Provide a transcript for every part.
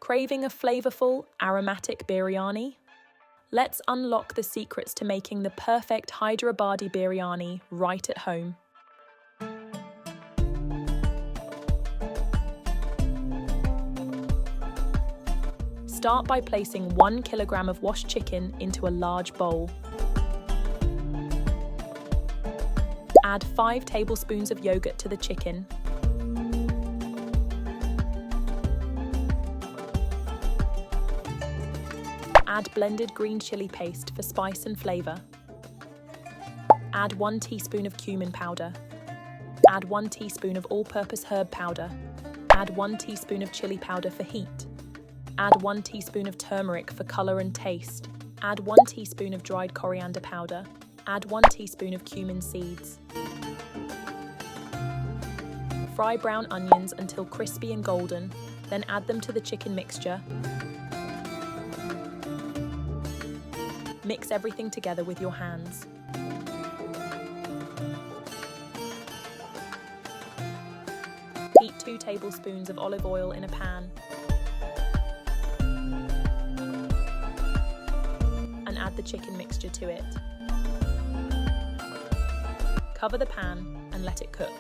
Craving a flavorful, aromatic biryani? Let's unlock the secrets to making the perfect Hyderabadi biryani right at home. Start by placing 1 kilogram of washed chicken into a large bowl. Add 5 tablespoons of yogurt to the chicken. Add blended green chili paste for spice and flavor. Add 1 teaspoon of cumin powder. Add 1 teaspoon of all-purpose herb powder. Add 1 teaspoon of chili powder for heat. Add 1 teaspoon of turmeric for color and taste. Add 1 teaspoon of dried coriander powder. Add 1 teaspoon of cumin seeds. Fry brown onions until crispy and golden, then add them to the chicken mixture. Mix everything together with your hands. Heat 2 tablespoons of olive oil in a pan. And add the chicken mixture to it. Cover the pan and let it cook.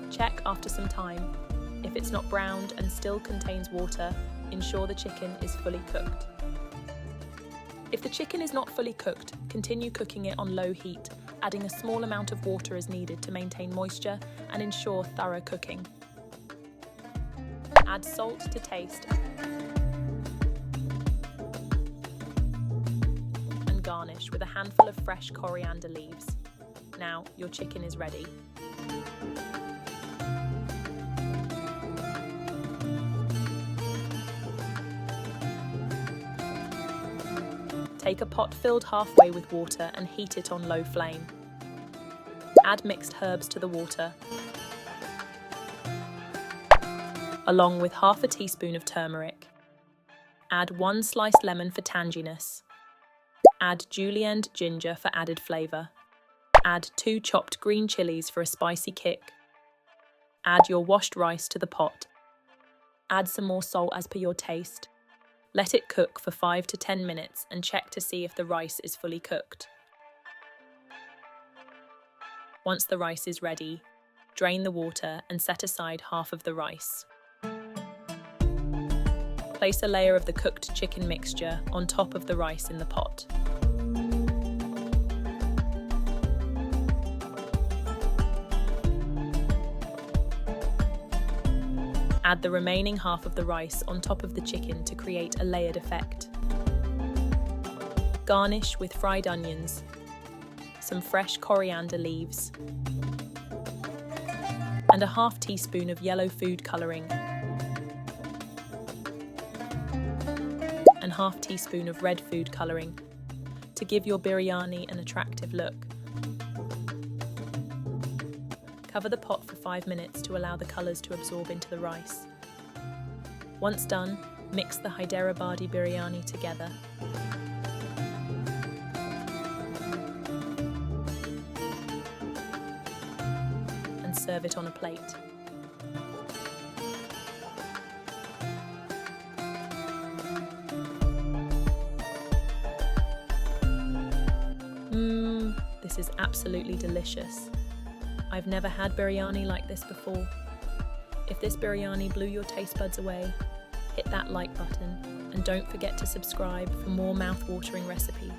Check after some time. If it's not browned and still contains water, ensure the chicken is fully cooked. If the chicken is not fully cooked, continue cooking it on low heat, adding a small amount of water as needed to maintain moisture and ensure thorough cooking. Add salt to taste and garnish with a handful of fresh coriander leaves. Now your chicken is ready. Take a pot filled halfway with water and heat it on low flame. Add mixed herbs to the water, along with half a teaspoon of turmeric. Add 1 sliced lemon for tanginess. Add julienned ginger for added flavor. Add 2 chopped green chilies for a spicy kick. Add your washed rice to the pot. Add some more salt as per your taste. Let it cook for 5 to 10 minutes and check to see if the rice is fully cooked. Once the rice is ready, drain the water and set aside half of the rice. Place a layer of the cooked chicken mixture on top of the rice in the pot. Add the remaining half of the rice on top of the chicken to create a layered effect. Garnish with fried onions, some fresh coriander leaves, and a half teaspoon of yellow food coloring, and half teaspoon of red food coloring to give your biryani an attractive look. Cover the pot for 5 minutes to allow the colours to absorb into the rice. Once done, mix the Hyderabadi Biryani together. And serve it on a plate. This is absolutely delicious. I've never had biryani like this before. If this biryani blew your taste buds away, hit that like button and don't forget to subscribe for more mouth-watering recipes.